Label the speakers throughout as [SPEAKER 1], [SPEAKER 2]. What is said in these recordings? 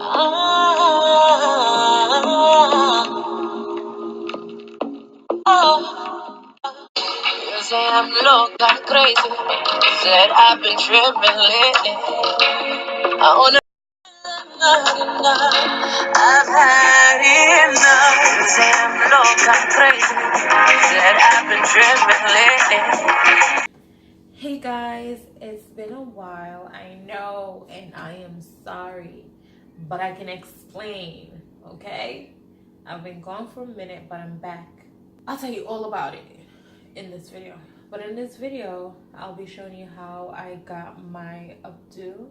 [SPEAKER 1] You say I'm low, I'm crazy. Said I've been tripping lately. I wanna enough. I've had enough. You say I'm low, I'm crazy. Said I've been tripping lately.
[SPEAKER 2] Hey guys, it's been a while, I know, and I am sorry, but I can explain, okay? I've been gone for a minute, but I'm back. I'll tell you all about it in this video. But in this video, I'll be showing you how I got my updo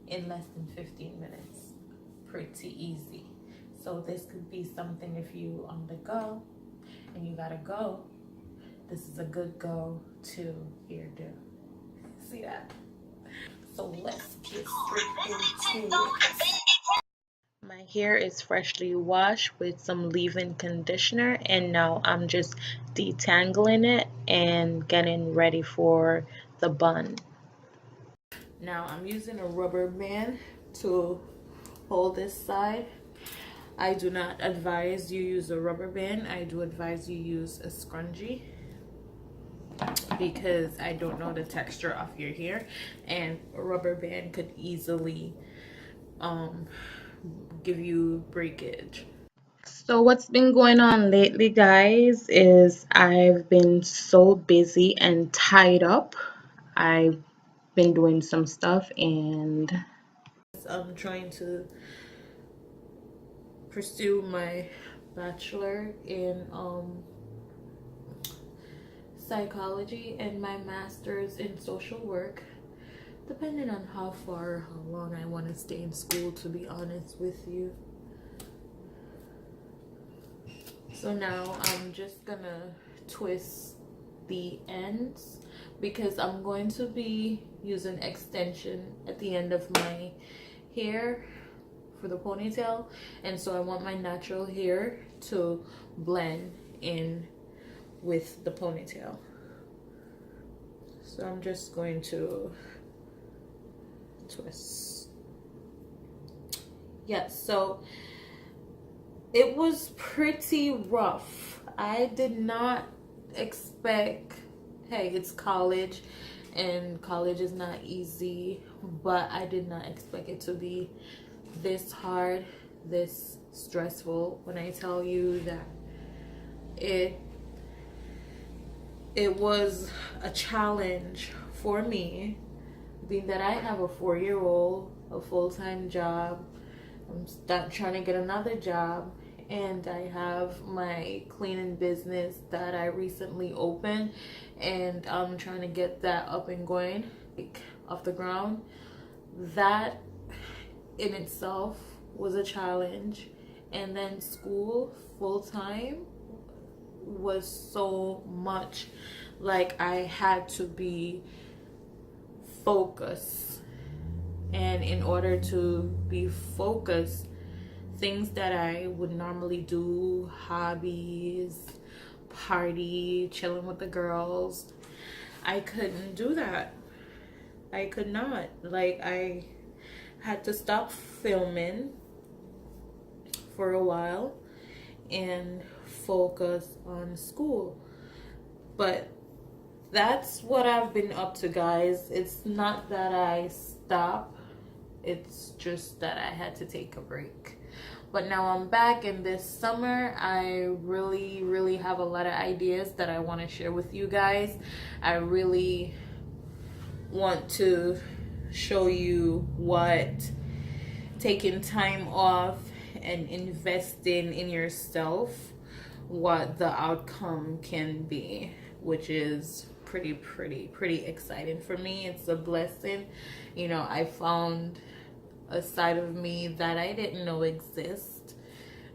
[SPEAKER 2] in less than 15 minutes. Pretty easy. So this could be something if you on the go and you gotta go. This is a good go to hairdo. See that? So let's get straight into it. My hair is freshly washed with some leave-in conditioner, and now I'm just detangling it and getting ready for the bun. Now I'm using a rubber band to hold this side. I do not advise you use a rubber band. I do advise you use a scrunchie, because I don't know the texture of your hair, and a rubber band could easily give you breakage. So what's been going on lately, guys, is I've been so busy and tied up. I've been doing some stuff, and I'm trying to pursue my bachelor in psychology and my master's in social work, depending on how far or how long I want to stay in school, to be honest with you. So now I'm just gonna twist the ends, because I'm going to be using extension at the end of my hair for the ponytail, and so I want my natural hair to blend in with the ponytail. So I'm just going to twist. Yes, so it was pretty rough. I did not expect, hey, it's college and college is not easy, but I did not expect it to be this hard, this stressful. When I tell you that it was a challenge for me, being that I have a 4-year-old, a full-time job. I'm trying to get another job, and I have my cleaning business that I recently opened, and I'm trying to get that up and going, like, off the ground. That in itself was a challenge, and then school full-time was so much. Like, I had to be focused, and in order to be focused, things that I would normally do, hobbies, party, chilling with the girls, I couldn't do that. I could not. Like, I had to stop filming for a while and focus on school. But that's what I've been up to, guys. It's not that I stopped, it's just that I had to take a break. But now I'm back, and this summer I really have a lot of ideas that I want to share with you guys. I really want to show you what taking time off and investing in yourself, what the outcome can be, which is pretty exciting for me. It's a blessing. You know, I found a side of me that I didn't know exist.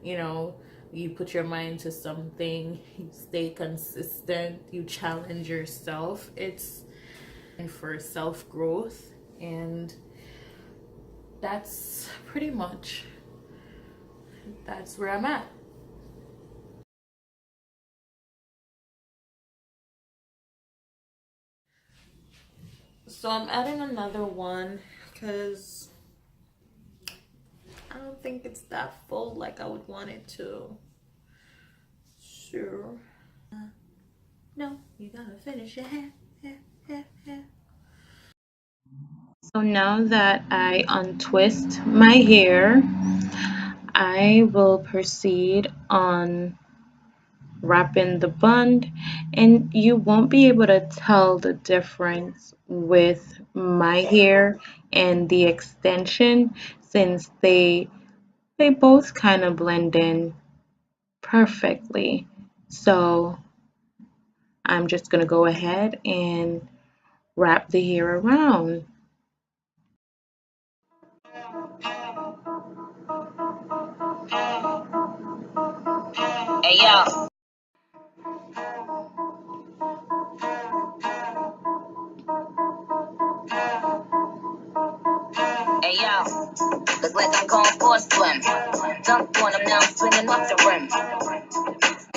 [SPEAKER 2] You know, you put your mind to something, you stay consistent, you challenge yourself. It's for self-growth, and that's pretty much, that's where I'm at. So I'm adding another one because I don't think it's that full like I would want it to. Sure. No, you gotta finish your hair. So now that I untwist my hair, I will proceed on wrapping the bun, and you won't be able to tell the difference with my hair and the extension since they both kind of blend in perfectly. So I'm just gonna go ahead and wrap the hair around.
[SPEAKER 1] Hey yo, hey yo, look like I'm going for a swim. Dunk on him, now I'm swinging off the rim.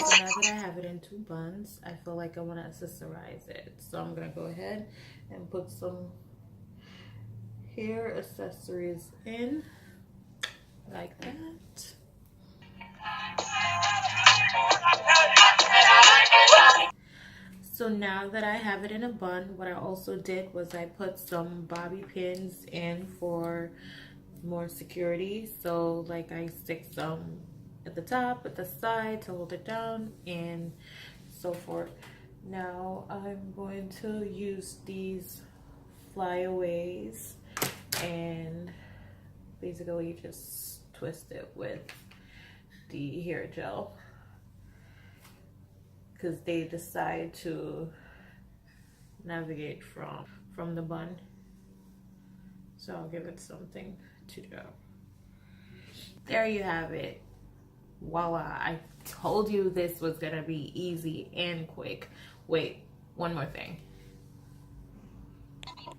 [SPEAKER 2] So now that I have it in two buns, I feel like I want to accessorize it. So I'm going to go ahead and put some hair accessories in like that. So now that I have it in a bun, what I also did was I put some bobby pins in for more security. So like I stick some at the top, at the side to hold it down, and so forth. Now I'm going to use these flyaways and basically just twist it with the hair gel because they decide to navigate from the bun. So I'll give it something to do. There you have it. Voila, I told you this was gonna be easy and quick. Wait, one more thing.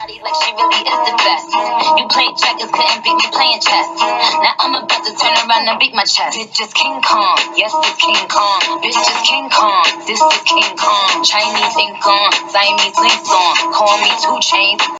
[SPEAKER 1] Like she really is the best. You played checkers, couldn't beat me playing chess. Now I'm about to turn around and beat my chest. Bitch is King Kong, yes it's King Kong. Bitch is King Kong, this is King Kong. Chinese ink on, Siamese links on. Call me 2 Chainz.